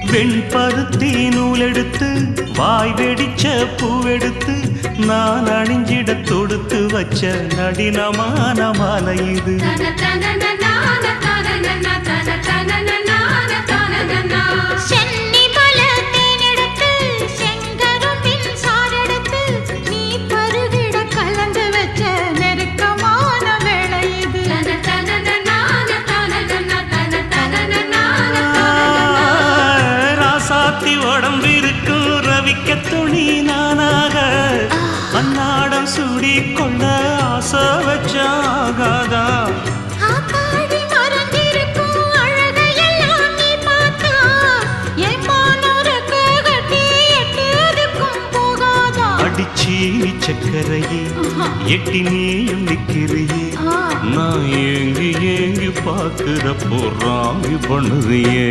வெண்பருத்தி நூலெடுத்து வாய் வெடிச்ச பூவெடுத்து நான் அணிஞ்சிட தொடுத்து வச்ச நடினமான மாலை இது. உடம்பிருக்கும் ரவிக்க துணி நானாக அன்னாடம் சூடி கொள்ள ஆசை வச்சாகாதா. அடிச்சி சக்கரையே எட்டி நீயும் நிக்கிறியே நான் ஏங்கி ஏங்கி பாக்குற போறாமி பண்ணுறியே.